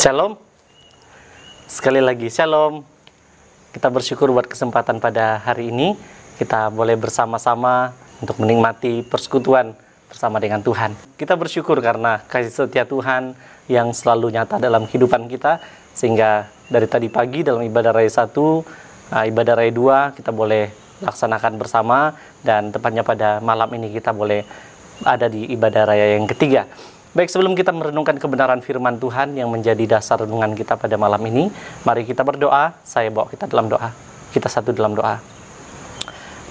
Shalom. Sekali lagi Shalom. Kita bersyukur buat kesempatan pada hari ini. Kita boleh bersama-sama untuk menikmati persekutuan bersama dengan Tuhan. Kita bersyukur karena kasih setia Tuhan yang selalu nyata dalam kehidupan kita. Sehingga dari tadi pagi dalam ibadah raya 1, ibadah raya 2 kita boleh laksanakan bersama. Dan tepatnya pada malam ini kita boleh ada di ibadah raya yang ketiga. Baik, sebelum kita merenungkan kebenaran firman Tuhan yang menjadi dasar renungan kita pada malam ini, mari kita berdoa. Saya bawa kita dalam doa. Kita satu dalam doa.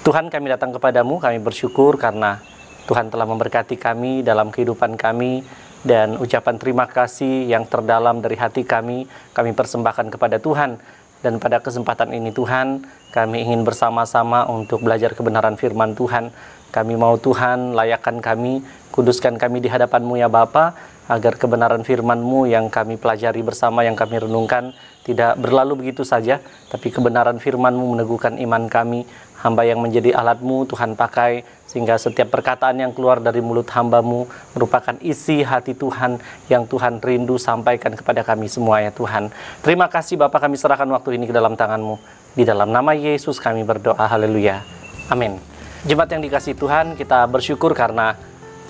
Tuhan, kami datang kepadamu, kami bersyukur karena Tuhan telah memberkati kami dalam kehidupan kami, dan ucapan terima kasih yang terdalam dari hati kami persembahkan kepada Tuhan. Dan pada kesempatan ini Tuhan, kami ingin bersama-sama untuk belajar kebenaran firman Tuhan. Kami mau Tuhan layakkan kami, kuduskan kami di hadapan-Mu ya Bapa, agar kebenaran firman-Mu yang kami pelajari bersama, yang kami renungkan, tidak berlalu begitu saja, tapi kebenaran firman-Mu meneguhkan iman kami. Hamba yang menjadi alat-Mu Tuhan pakai, sehingga setiap perkataan yang keluar dari mulut hamba-Mu merupakan isi hati Tuhan yang Tuhan rindu sampaikan kepada kami semua ya Tuhan. Terima kasih Bapa, kami serahkan waktu ini ke dalam tangan-Mu. Di dalam nama Yesus kami berdoa, haleluya, amin. Jemaat yang dikasihi Tuhan, kita bersyukur karena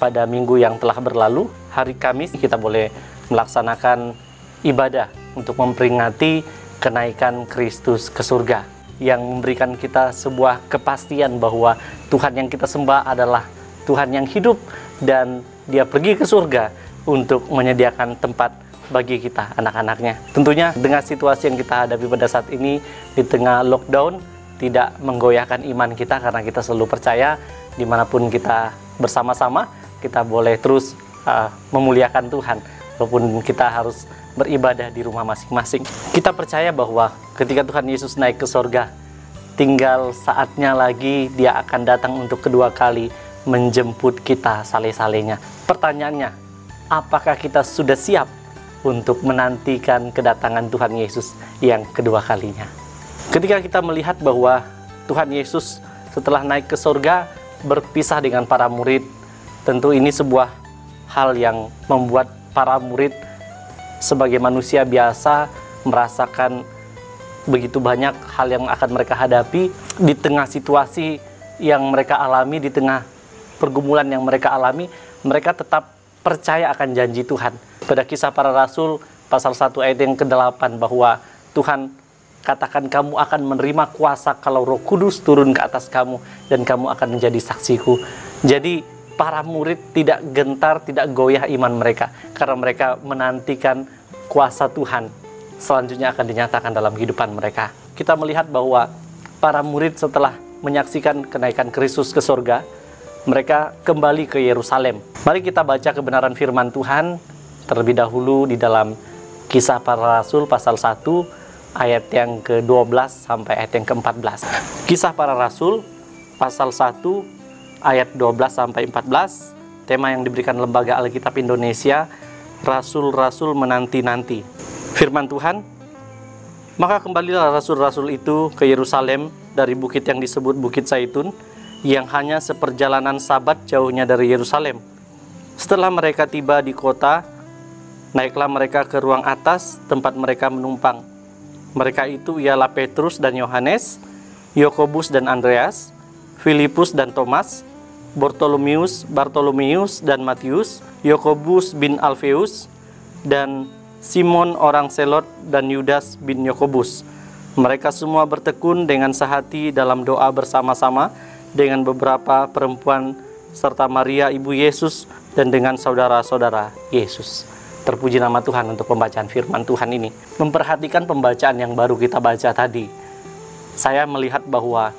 pada minggu yang telah berlalu, hari Kamis, kita boleh melaksanakan ibadah untuk memperingati kenaikan Kristus ke surga, yang memberikan kita sebuah kepastian bahwa Tuhan yang kita sembah adalah Tuhan yang hidup, dan Dia pergi ke surga untuk menyediakan tempat bagi kita, anak-anaknya. Tentunya dengan situasi yang kita hadapi pada saat ini, di tengah lockdown, tidak menggoyahkan iman kita, karena kita selalu percaya dimanapun kita bersama-sama, kita boleh terus memuliakan Tuhan, walaupun kita harus beribadah di rumah masing-masing. Kita percaya bahwa ketika Tuhan Yesus naik ke sorga, tinggal saatnya lagi Dia akan datang untuk kedua kali menjemput kita sale-salenya. Pertanyaannya, apakah kita sudah siap untuk menantikan kedatangan Tuhan Yesus yang kedua kalinya? Ketika kita melihat bahwa Tuhan Yesus setelah naik ke surga berpisah dengan para murid, tentu ini sebuah hal yang membuat para murid sebagai manusia biasa merasakan begitu banyak hal yang akan mereka hadapi di tengah situasi yang mereka alami, di tengah pergumulan yang mereka alami. Mereka tetap percaya akan janji Tuhan. Pada Kisah Para Rasul pasal 1 ayat yang ke-8, bahwa Tuhan katakan, kamu akan menerima kuasa kalau Roh Kudus turun ke atas kamu, dan kamu akan menjadi saksiku. Jadi para murid tidak gentar, tidak goyah iman mereka, karena mereka menantikan kuasa Tuhan selanjutnya akan dinyatakan dalam kehidupan mereka. Kita melihat bahwa para murid setelah menyaksikan kenaikan Kristus ke surga, mereka kembali ke Yerusalem. Mari kita baca kebenaran firman Tuhan terlebih dahulu di dalam Kisah Para Rasul pasal 1 ayat yang ke-12 sampai ayat yang ke-14. Kisah Para Rasul pasal 1 ayat 12 sampai 14. Tema yang diberikan Lembaga Alkitab Indonesia, Rasul-Rasul menanti-nanti. Firman Tuhan, maka kembalilah rasul-rasul itu ke Yerusalem dari bukit yang disebut Bukit Zaitun, yang hanya seperjalanan Sabat jauhnya dari Yerusalem. Setelah mereka tiba di kota, naiklah mereka ke ruang atas tempat mereka menumpang. Mereka itu ialah Petrus dan Yohanes, Yakobus dan Andreas, Filipus dan Thomas, Bartolomeus dan Matius, Yakobus bin Alfeus, dan Simon orang Selot, dan Yudas bin Yakobus. Mereka semua bertekun dengan sehati dalam doa bersama-sama dengan beberapa perempuan serta Maria ibu Yesus, dan dengan saudara-saudara Yesus. Terpuji nama Tuhan untuk pembacaan firman Tuhan ini. Memperhatikan pembacaan yang baru kita baca tadi, saya melihat bahwa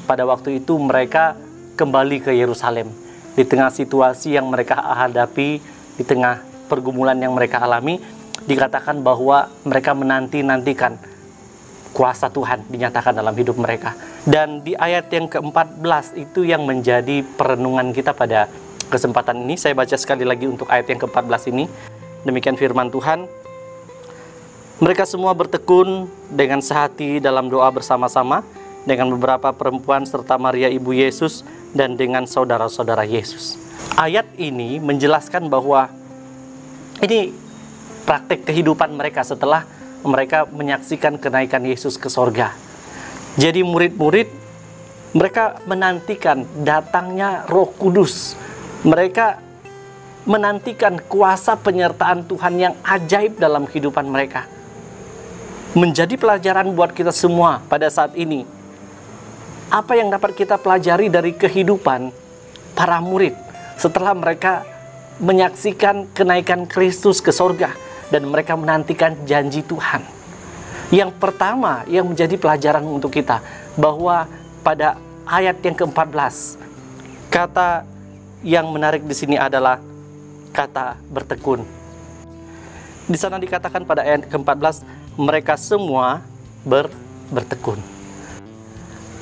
pada waktu itu mereka kembali ke Yerusalem. Di tengah situasi yang mereka hadapi, di tengah pergumulan yang mereka alami, dikatakan bahwa mereka menanti-nantikan kuasa Tuhan dinyatakan dalam hidup mereka. Dan di ayat yang ke-14 itu yang menjadi perenungan kita pada kesempatan ini. Saya baca sekali lagi untuk ayat yang ke-14 ini. Demikian firman Tuhan, mereka semua bertekun dengan sehati dalam doa bersama-sama dengan beberapa perempuan serta Maria ibu Yesus, dan dengan saudara-saudara Yesus. Ayat ini menjelaskan bahwa ini praktek kehidupan mereka setelah mereka menyaksikan kenaikan Yesus ke sorga. Jadi murid-murid, mereka menantikan datangnya Roh Kudus. Mereka menantikan kuasa penyertaan Tuhan yang ajaib dalam kehidupan mereka. Menjadi pelajaran buat kita semua pada saat ini. Apa yang dapat kita pelajari dari kehidupan para murid setelah mereka menyaksikan kenaikan Kristus ke sorga dan mereka menantikan janji Tuhan? Yang pertama yang menjadi pelajaran untuk kita, bahwa pada ayat yang ke-14, kata yang menarik di sini adalah kata bertekun. Di sana dikatakan pada ayat ke-14, mereka semua bertekun.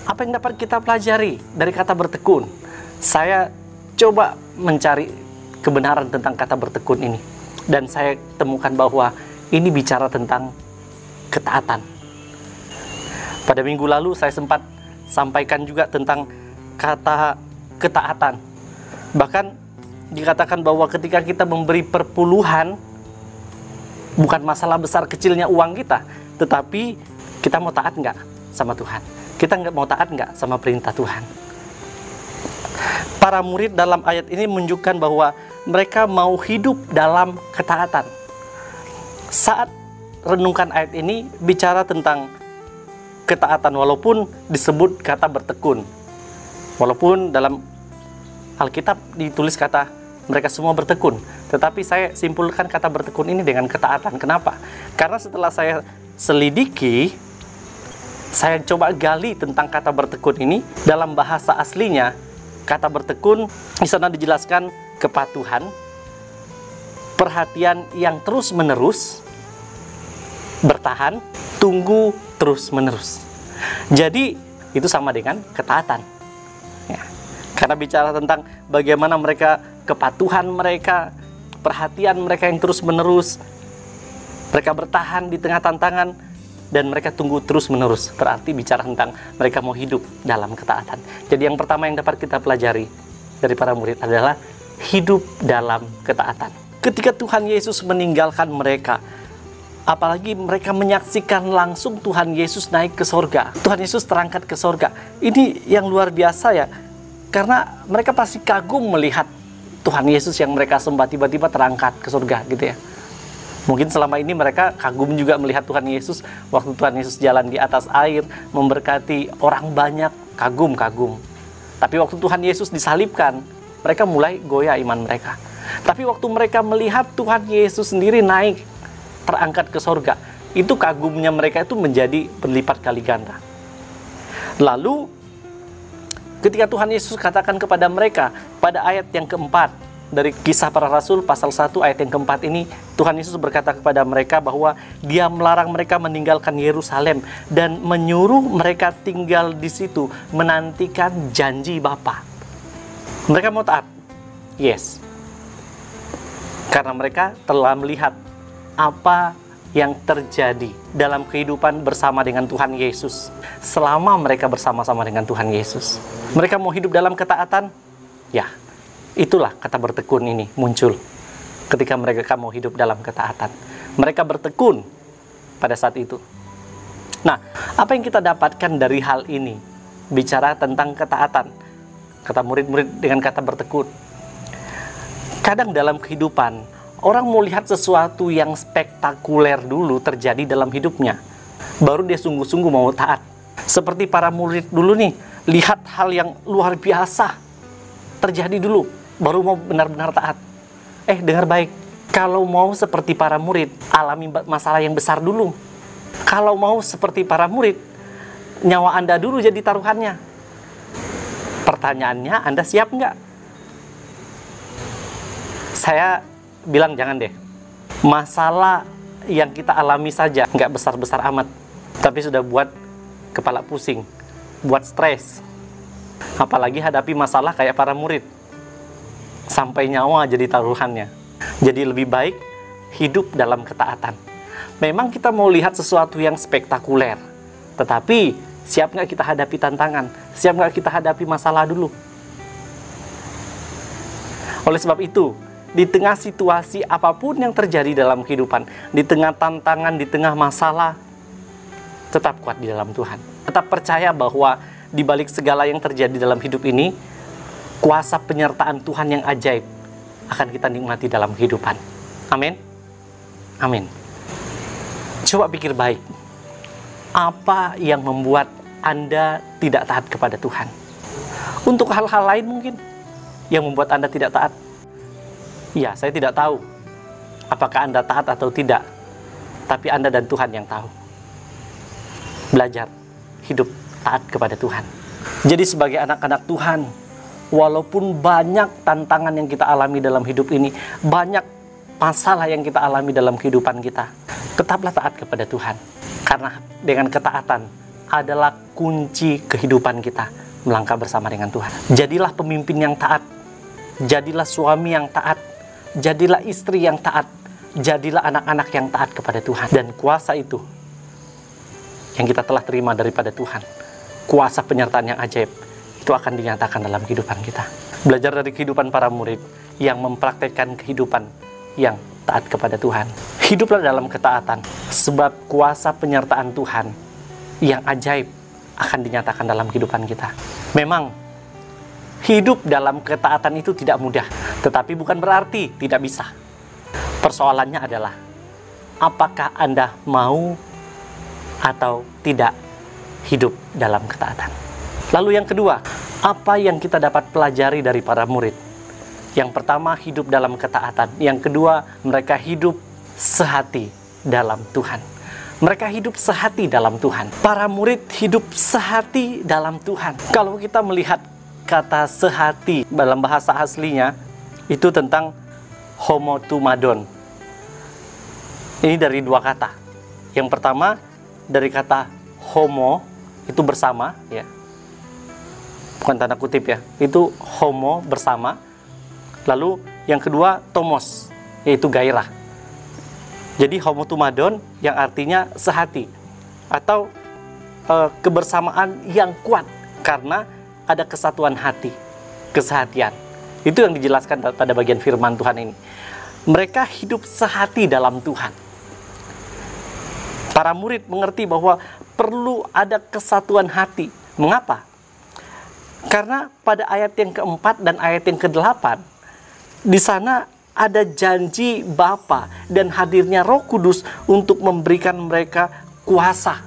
Apa yang dapat kita pelajari dari kata bertekun? Saya coba mencari kebenaran tentang kata bertekun ini, dan saya temukan bahwa ini bicara tentang ketaatan. Pada minggu lalu saya sempat sampaikan juga tentang kata ketaatan. Bahkan dikatakan bahwa ketika kita memberi perpuluhan, bukan masalah besar kecilnya uang kita, tetapi kita mau taat nggak sama Tuhan? Kita nggak mau taat nggak sama perintah Tuhan? Para murid dalam ayat ini menunjukkan bahwa mereka mau hidup dalam ketaatan. Saat renungkan ayat ini bicara tentang ketaatan, walaupun disebut kata bertekun. Walaupun dalam Alkitab ditulis kata mereka semua bertekun, tetapi saya simpulkan kata bertekun ini dengan ketaatan. Kenapa? Karena setelah saya selidiki, saya coba gali tentang kata bertekun ini. Dalam bahasa aslinya, kata bertekun di sana dijelaskan kepatuhan, perhatian yang terus-menerus, bertahan, tunggu terus-menerus. Jadi itu sama dengan ketaatan. Ya. Karena bicara tentang bagaimana mereka, kepatuhan mereka, perhatian mereka yang terus-menerus, mereka bertahan di tengah tantangan, dan mereka tunggu terus-menerus. Berarti bicara tentang mereka mau hidup dalam ketaatan. Jadi yang pertama yang dapat kita pelajari dari para murid adalah hidup dalam ketaatan. Ketika Tuhan Yesus meninggalkan mereka, apalagi mereka menyaksikan langsung Tuhan Yesus naik ke sorga, Tuhan Yesus terangkat ke sorga. Ini yang luar biasa ya, karena mereka pasti kagum melihat Tuhan Yesus yang mereka sembah tiba-tiba terangkat ke sorga gitu ya. Mungkin selama ini mereka kagum juga melihat Tuhan Yesus waktu Tuhan Yesus jalan di atas air, memberkati orang banyak, kagum-kagum. Tapi waktu Tuhan Yesus disalibkan, mereka mulai goyah iman mereka. Tapi waktu mereka melihat Tuhan Yesus sendiri naik, terangkat ke sorga, itu kagumnya mereka itu menjadi berlipat kali ganda. Lalu ketika Tuhan Yesus katakan kepada mereka pada ayat yang keempat dari Kisah Para Rasul pasal 1 ayat yang keempat ini, Tuhan Yesus berkata kepada mereka bahwa Dia melarang mereka meninggalkan Yerusalem dan menyuruh mereka tinggal di situ menantikan janji Bapa. Mereka mau taat? Yes. Karena mereka telah melihat apa yang terjadi dalam kehidupan bersama dengan Tuhan Yesus selama mereka bersama-sama dengan Tuhan Yesus. Mereka mau hidup dalam ketaatan? Ya, itulah kata bertekun ini muncul ketika mereka mau hidup dalam ketaatan. Mereka bertekun pada saat itu. Nah, apa yang kita dapatkan dari hal ini? Bicara tentang ketaatan, kata murid-murid dengan kata bertekun. Kadang dalam kehidupan, orang mau lihat sesuatu yang spektakuler dulu terjadi dalam hidupnya, baru dia sungguh-sungguh mau taat. Seperti para murid dulu nih, lihat hal yang luar biasa terjadi dulu, baru mau benar-benar taat. Dengar baik, kalau mau seperti para murid, alami masalah yang besar dulu. Kalau mau seperti para murid, nyawa Anda dulu jadi taruhannya. Pertanyaannya, Anda siap nggak? Saya bilang jangan deh. Masalah yang kita alami saja nggak besar-besar amat, tapi sudah buat kepala pusing, buat stres. Apalagi hadapi masalah kayak para murid, sampai nyawa jadi taruhannya. Jadi lebih baik hidup dalam ketaatan. Memang kita mau lihat sesuatu yang spektakuler, tetapi siap nggak kita hadapi tantangan? Siap nggak kita hadapi masalah dulu? Oleh sebab itu, di tengah situasi apapun yang terjadi dalam kehidupan, di tengah tantangan, di tengah masalah, tetap kuat di dalam Tuhan. Tetap percaya bahwa di balik segala yang terjadi dalam hidup ini, kuasa penyertaan Tuhan yang ajaib akan kita nikmati dalam kehidupan. Amin. Amin. Coba pikir baik, apa yang membuat Anda tidak taat kepada Tuhan? Untuk hal-hal lain mungkin yang membuat Anda tidak taat. Ya, saya tidak tahu apakah Anda taat atau tidak, tapi Anda dan Tuhan yang tahu. Belajar hidup taat kepada Tuhan. Jadi sebagai anak-anak Tuhan, walaupun banyak tantangan yang kita alami dalam hidup ini, banyak masalah yang kita alami dalam kehidupan kita, tetaplah taat kepada Tuhan. Karena dengan ketaatan adalah kunci kehidupan kita melangkah bersama dengan Tuhan. Jadilah pemimpin yang taat, jadilah suami yang taat, jadilah istri yang taat, jadilah anak-anak yang taat kepada Tuhan. Dan kuasa itu yang kita telah terima daripada Tuhan, kuasa penyertaan yang ajaib, itu akan dinyatakan dalam kehidupan kita. Belajar dari kehidupan para murid yang mempraktekkan kehidupan yang taat kepada Tuhan. Hiduplah dalam ketaatan, sebab kuasa penyertaan Tuhan yang ajaib akan dinyatakan dalam kehidupan kita. Memang hidup dalam ketaatan itu tidak mudah, tetapi bukan berarti tidak bisa. Persoalannya adalah, apakah Anda mau atau tidak hidup dalam ketaatan. Lalu yang kedua, apa yang kita dapat pelajari dari para murid? Yang pertama, hidup dalam ketaatan. Yang kedua, mereka hidup sehati dalam Tuhan. Mereka hidup sehati dalam Tuhan. Para murid hidup sehati dalam Tuhan. Kalau kita melihat kata sehati dalam bahasa aslinya, itu tentang homotumadon. Ini dari dua kata. Yang pertama, dari kata homo, itu bersama, ya, bukan tanda kutip ya, itu homo, bersama. Lalu yang kedua, tomos, yaitu gairah. Jadi homotumadon yang artinya sehati, atau kebersamaan yang kuat karena ada kesatuan hati, kesehatian. Itu yang dijelaskan pada bagian firman Tuhan ini. Mereka hidup sehati dalam Tuhan. Para murid mengerti bahwa perlu ada kesatuan hati. Mengapa? Karena pada ayat yang keempat dan ayat yang ke-8, di sana ada janji Bapa dan hadirnya Roh Kudus untuk memberikan mereka kuasa.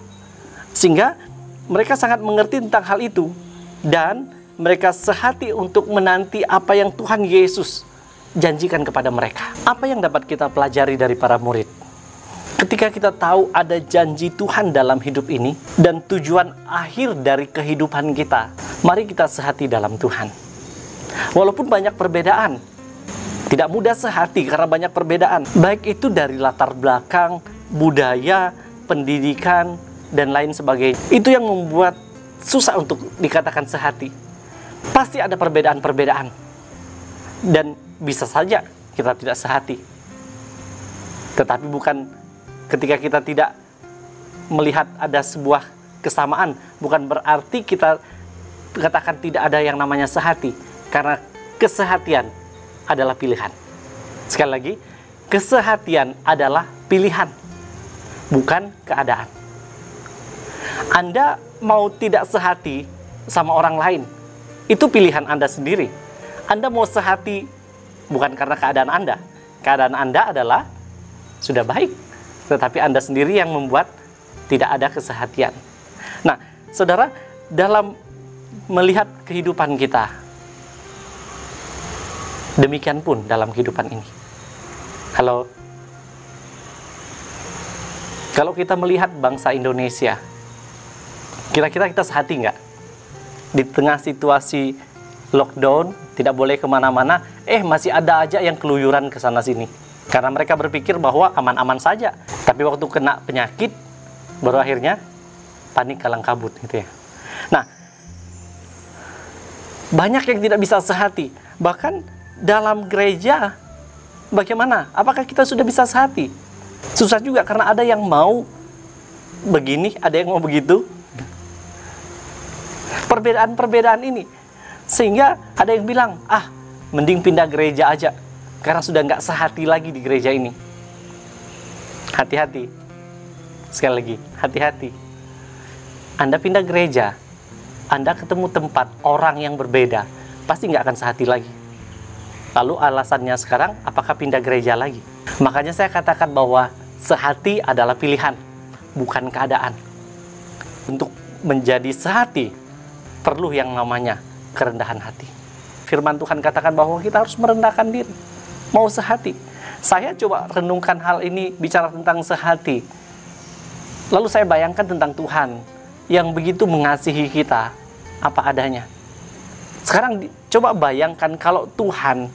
Sehingga mereka sangat mengerti tentang hal itu. Dan mereka sehati untuk menanti apa yang Tuhan Yesus janjikan kepada mereka. Apa yang dapat kita pelajari dari para murid? Ketika kita tahu ada janji Tuhan dalam hidup ini dan tujuan akhir dari kehidupan kita, mari kita sehati dalam Tuhan. Walaupun banyak perbedaan, tidak mudah sehati karena banyak perbedaan. Baik itu dari latar belakang, budaya, pendidikan, dan lain sebagainya. Itu yang membuat susah untuk dikatakan sehati. Pasti ada perbedaan-perbedaan. Dan bisa saja kita tidak sehati. Tetapi bukan ketika kita tidak melihat ada sebuah kesamaan, bukan berarti kita katakan tidak ada yang namanya sehati. Karena kesehatian adalah pilihan. Sekali lagi, kesehatian adalah pilihan, bukan keadaan. Anda mau tidak sehati sama orang lain, itu pilihan Anda sendiri. Anda mau sehati bukan karena keadaan Anda. Keadaan Anda adalah sudah baik, tetapi Anda sendiri yang membuat tidak ada kesehatian. Nah, saudara, dalam melihat kehidupan kita, demikian pun dalam kehidupan ini. Halo? Kalau kita melihat bangsa Indonesia, kira-kira kita sehati nggak? Di tengah situasi lockdown, tidak boleh kemana-mana, masih ada aja yang keluyuran ke sana-sini. Karena mereka berpikir bahwa aman-aman saja. Tapi waktu kena penyakit, baru akhirnya panik kalang kabut gitu ya. Nah, banyak yang tidak bisa sehati. Bahkan dalam gereja, bagaimana? Apakah kita sudah bisa sehati? Susah juga karena ada yang mau begini, ada yang mau begitu. Perbedaan-perbedaan ini. Sehingga ada yang bilang, mending pindah gereja aja. karena sudah nggak sehati lagi di gereja ini. Hati-hati. Sekali lagi, hati-hati. Anda pindah gereja, Anda ketemu tempat orang yang berbeda, pasti nggak akan sehati lagi. Lalu alasannya sekarang, apakah pindah gereja lagi? Makanya saya katakan bahwa sehati adalah pilihan, bukan keadaan. Untuk menjadi sehati, perlu yang namanya kerendahan hati. Firman Tuhan katakan bahwa kita harus merendahkan diri, mau sehati. Saya coba renungkan hal ini, bicara tentang sehati. Lalu saya bayangkan tentang Tuhan yang begitu mengasihi kita apa adanya. Sekarang coba bayangkan kalau Tuhan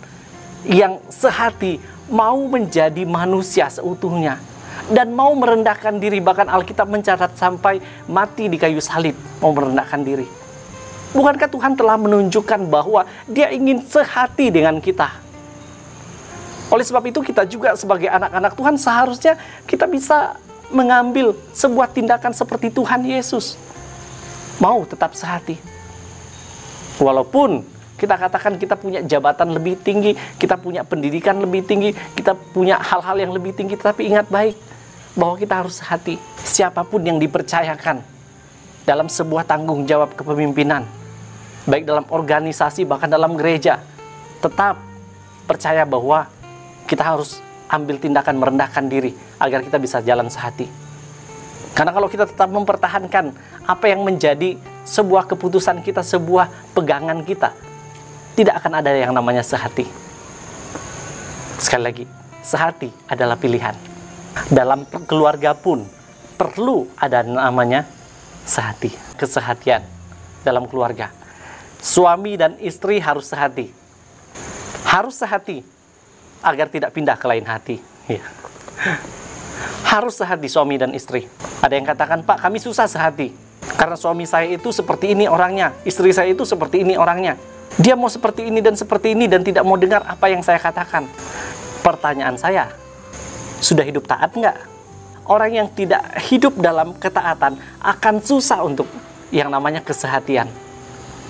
yang sehati mau menjadi manusia seutuhnya dan mau merendahkan diri, bahkan Alkitab mencatat sampai mati di kayu salib, mau merendahkan diri. Bukankah Tuhan telah menunjukkan bahwa Dia ingin sehati dengan kita? Oleh sebab itu kita juga sebagai anak-anak Tuhan seharusnya kita bisa mengambil sebuah tindakan seperti Tuhan Yesus. Mau tetap sehati. Walaupun kita katakan kita punya jabatan lebih tinggi, kita punya pendidikan lebih tinggi, kita punya hal-hal yang lebih tinggi, tapi ingat baik bahwa kita harus sehati. Siapapun yang dipercayakan dalam sebuah tanggung jawab kepemimpinan, baik dalam organisasi bahkan dalam gereja, tetap percaya bahwa kita harus ambil tindakan merendahkan diri agar kita bisa jalan sehati. Karena kalau kita tetap mempertahankan apa yang menjadi sebuah keputusan kita, sebuah pegangan kita, tidak akan ada yang namanya sehati. Sekali lagi, sehati adalah pilihan. Dalam keluarga pun perlu ada namanya sehati, kesehatian dalam keluarga. Suami dan istri harus sehati. Harus sehati agar tidak pindah ke lain hati. Ya. Harus sehati suami dan istri. Ada yang katakan, Pak, kami susah sehati karena suami saya itu seperti ini orangnya, istri saya itu seperti ini orangnya. Dia mau seperti ini dan tidak mau dengar apa yang saya katakan. Pertanyaan saya, sudah hidup taat enggak? Orang yang tidak hidup dalam ketaatan akan susah untuk yang namanya kesehatian.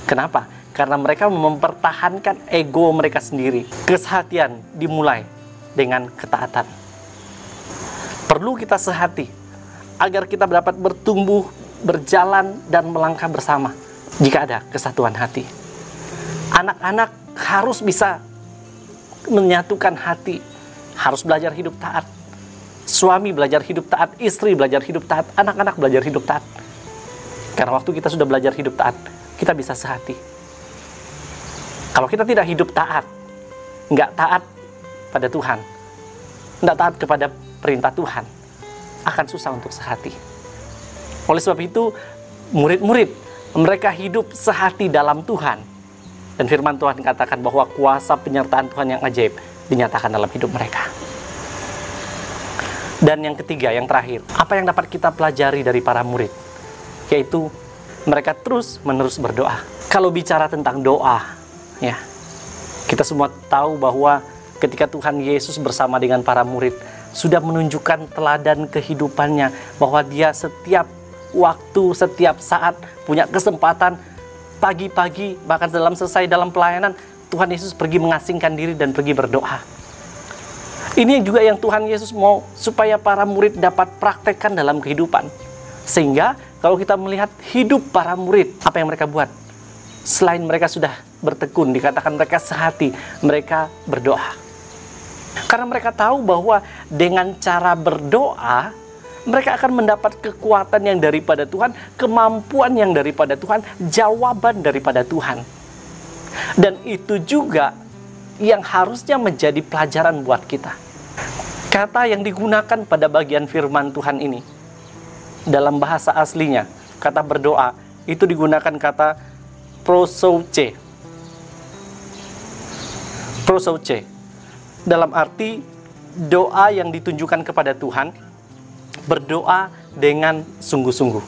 Kenapa? Karena mereka mempertahankan ego mereka sendiri. Kesehatian dimulai dengan ketaatan. Perlu kita sehati agar kita dapat bertumbuh, berjalan, dan melangkah bersama jika ada kesatuan hati. Anak-anak harus bisa menyatukan hati, harus belajar hidup taat. Suami belajar hidup taat, istri belajar hidup taat, anak-anak belajar hidup taat. Karena waktu kita sudah belajar hidup taat, kita bisa sehati. Kalau kita tidak hidup taat, nggak taat pada Tuhan, nggak taat kepada perintah Tuhan, akan susah untuk sehati. Oleh sebab itu, murid-murid mereka hidup sehati dalam Tuhan. Dan firman Tuhan katakan bahwa kuasa penyertaan Tuhan yang ajaib dinyatakan dalam hidup mereka. Dan yang ketiga, yang terakhir, apa yang dapat kita pelajari dari para murid? Yaitu mereka terus-menerus berdoa. Kalau bicara tentang doa, ya, kita semua tahu bahwa ketika Tuhan Yesus bersama dengan para murid sudah menunjukkan teladan kehidupannya, bahwa Dia setiap waktu, setiap saat punya kesempatan, pagi-pagi, bahkan selesai dalam pelayanan, Tuhan Yesus pergi mengasingkan diri dan pergi berdoa. Ini juga yang Tuhan Yesus mau supaya para murid dapat praktekkan dalam kehidupan. Sehingga kalau kita melihat hidup para murid, apa yang mereka buat? Selain mereka sudah bertekun, dikatakan mereka sehati, mereka berdoa. Karena mereka tahu bahwa dengan cara berdoa, mereka akan mendapat kekuatan yang daripada Tuhan, kemampuan yang daripada Tuhan, jawaban daripada Tuhan. Dan itu juga yang harusnya menjadi pelajaran buat kita. Kata yang digunakan pada bagian firman Tuhan ini, dalam bahasa aslinya, kata berdoa, itu digunakan kata prosouche. Prosouche. Dalam arti doa yang ditunjukkan kepada Tuhan, berdoa dengan sungguh-sungguh.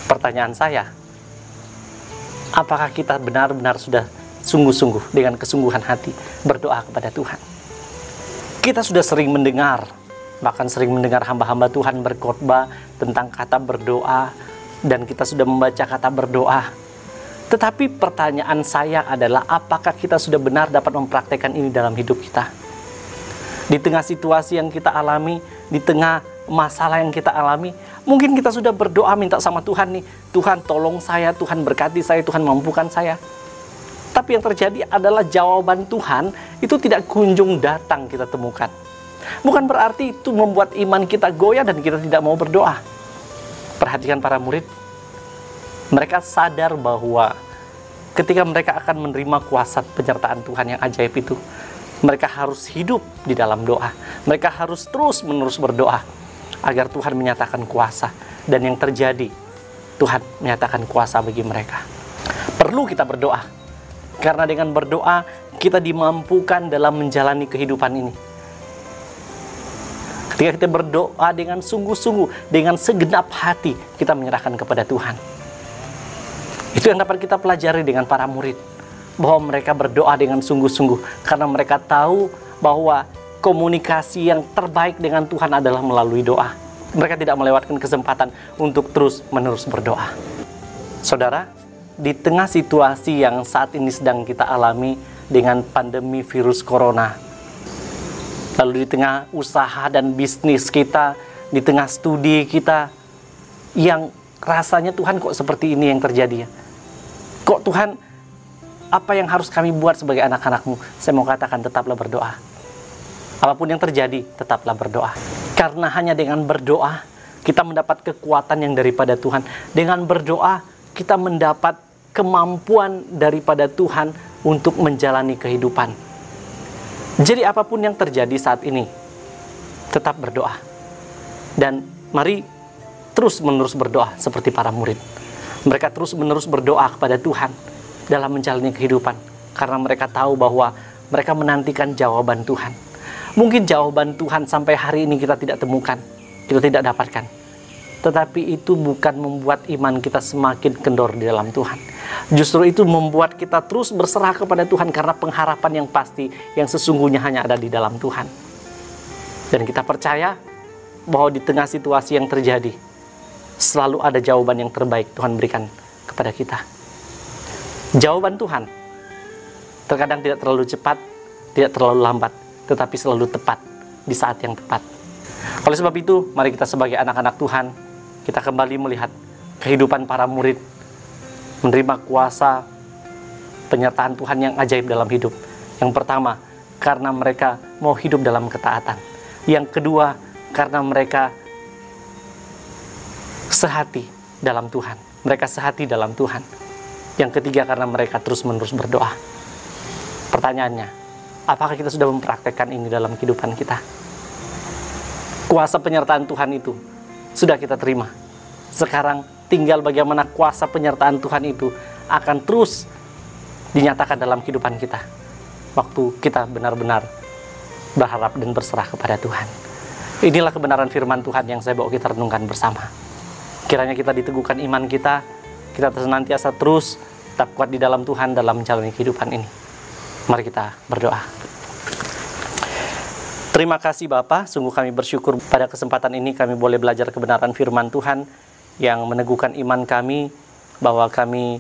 Pertanyaan saya, apakah kita benar-benar sudah sungguh-sungguh dengan kesungguhan hati berdoa kepada Tuhan? Kita sudah sering mendengar, bahkan sering mendengar hamba-hamba Tuhan berkhotbah tentang kata berdoa, dan kita sudah membaca kata berdoa. Tetapi pertanyaan saya adalah, apakah kita sudah benar dapat mempraktekkan ini dalam hidup kita? Di tengah situasi yang kita alami, di tengah masalah yang kita alami, mungkin kita sudah berdoa minta sama Tuhan nih, Tuhan tolong saya, Tuhan berkati saya, Tuhan mampukan saya. Tapi yang terjadi adalah jawaban Tuhan itu tidak kunjung datang kita temukan. Bukan berarti itu membuat iman kita goyah dan kita tidak mau berdoa. Perhatikan para murid. Mereka sadar bahwa ketika mereka akan menerima kuasa penyertaan Tuhan yang ajaib itu, mereka harus hidup di dalam doa. Mereka harus terus-menerus berdoa agar Tuhan menyatakan kuasa. Dan yang terjadi, Tuhan menyatakan kuasa bagi mereka. Perlu kita berdoa, karena dengan berdoa kita dimampukan dalam menjalani kehidupan ini. Ketika kita berdoa dengan sungguh-sungguh, dengan segenap hati, kita menyerahkan kepada Tuhan. Itu yang dapat kita pelajari dengan para murid, bahwa mereka berdoa dengan sungguh-sungguh karena mereka tahu bahwa komunikasi yang terbaik dengan Tuhan adalah melalui doa. Mereka tidak melewatkan kesempatan untuk terus-menerus berdoa. Saudara, di tengah situasi yang saat ini sedang kita alami dengan pandemi virus corona, lalu di tengah usaha dan bisnis kita, di tengah studi kita, yang rasanya Tuhan kok seperti ini yang terjadi ya? Kok Tuhan, apa yang harus kami buat sebagai anak-anak-Mu? Saya mau katakan, tetaplah berdoa. Apapun yang terjadi, tetaplah berdoa. Karena hanya dengan berdoa, kita mendapat kekuatan yang daripada Tuhan. Dengan berdoa, kita mendapat kemampuan daripada Tuhan untuk menjalani kehidupan. Jadi apapun yang terjadi saat ini, tetap berdoa. Dan mari terus-menerus berdoa seperti para murid. Mereka terus-menerus berdoa kepada Tuhan dalam menjalani kehidupan. Karena mereka tahu bahwa mereka menantikan jawaban Tuhan. Mungkin jawaban Tuhan sampai hari ini kita tidak temukan, kita tidak dapatkan. Tetapi itu bukan membuat iman kita semakin kendor di dalam Tuhan. Justru itu membuat kita terus berserah kepada Tuhan karena pengharapan yang pasti, yang sesungguhnya hanya ada di dalam Tuhan. Dan kita percaya bahwa di tengah situasi yang terjadi, selalu ada jawaban yang terbaik Tuhan berikan kepada kita. Jawaban Tuhan terkadang tidak terlalu cepat, tidak terlalu lambat, tetapi selalu tepat di saat yang tepat. Oleh sebab itu, mari kita sebagai anak-anak Tuhan, kita kembali melihat kehidupan para murid, menerima kuasa penyertaan Tuhan yang ajaib dalam hidup. Yang pertama, karena mereka mau hidup dalam ketaatan. Yang kedua, karena mereka sehati dalam Tuhan. Mereka sehati dalam Tuhan. Yang ketiga, karena mereka terus-menerus berdoa. Pertanyaannya, apakah kita sudah mempraktekkan ini dalam kehidupan kita? Kuasa penyertaan Tuhan itu sudah kita terima. Sekarang tinggal bagaimana kuasa penyertaan Tuhan itu akan terus dinyatakan dalam kehidupan kita. Waktu kita benar-benar berharap dan berserah kepada Tuhan. Inilah kebenaran firman Tuhan yang saya bawa kita renungkan bersama. Kiranya kita diteguhkan iman kita senantiasa terus tetap kuat di dalam Tuhan dalam menjalani kehidupan ini. Mari kita berdoa. Terima kasih Bapa, sungguh kami bersyukur pada kesempatan ini kami boleh belajar kebenaran firman Tuhan yang meneguhkan iman kami, bahwa kami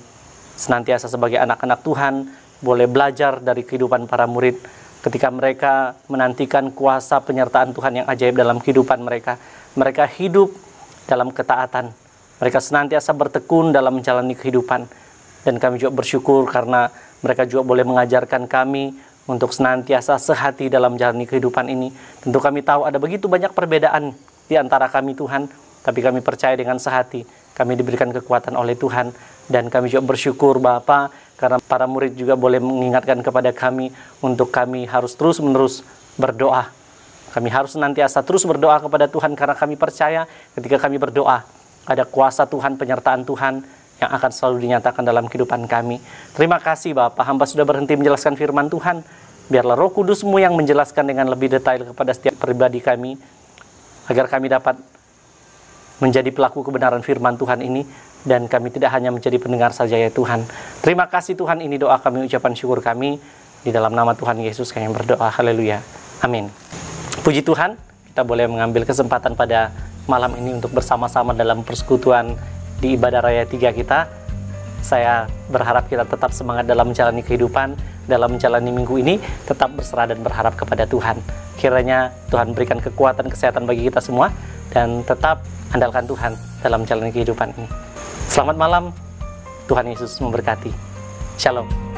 senantiasa sebagai anak-anak Tuhan boleh belajar dari kehidupan para murid ketika mereka menantikan kuasa penyertaan Tuhan yang ajaib dalam kehidupan mereka. Mereka hidup dalam ketaatan, mereka senantiasa bertekun dalam menjalani kehidupan, dan kami juga bersyukur karena mereka juga boleh mengajarkan kami untuk senantiasa sehati dalam menjalani kehidupan ini. Tentu kami tahu ada begitu banyak perbedaan di antara kami Tuhan, tapi kami percaya dengan sehati kami diberikan kekuatan oleh Tuhan. Dan kami juga bersyukur Bapa karena para murid juga boleh mengingatkan kepada kami untuk kami harus terus-menerus berdoa. Kami harus senantiasa terus berdoa kepada Tuhan karena kami percaya ketika kami berdoa ada kuasa Tuhan, penyertaan Tuhan yang akan selalu dinyatakan dalam kehidupan kami. Terima kasih Bapa, hamba sudah berhenti menjelaskan firman Tuhan. Biarlah Roh Kudus-Mu yang menjelaskan dengan lebih detail kepada setiap pribadi kami, agar kami dapat menjadi pelaku kebenaran firman Tuhan ini, dan kami tidak hanya menjadi pendengar saja ya Tuhan. Terima kasih Tuhan, ini doa kami, ucapan syukur kami. Di dalam nama Tuhan Yesus kami berdoa, haleluya, amin. Puji Tuhan, kita boleh mengambil kesempatan pada malam ini untuk bersama-sama dalam persekutuan di ibadah raya 3 kita. Saya berharap kita tetap semangat dalam menjalani kehidupan, dalam menjalani minggu ini, tetap berserah dan berharap kepada Tuhan. Kiranya Tuhan berikan kekuatan, kesehatan bagi kita semua, dan tetap andalkan Tuhan dalam menjalani kehidupan ini. Selamat malam, Tuhan Yesus memberkati. Shalom.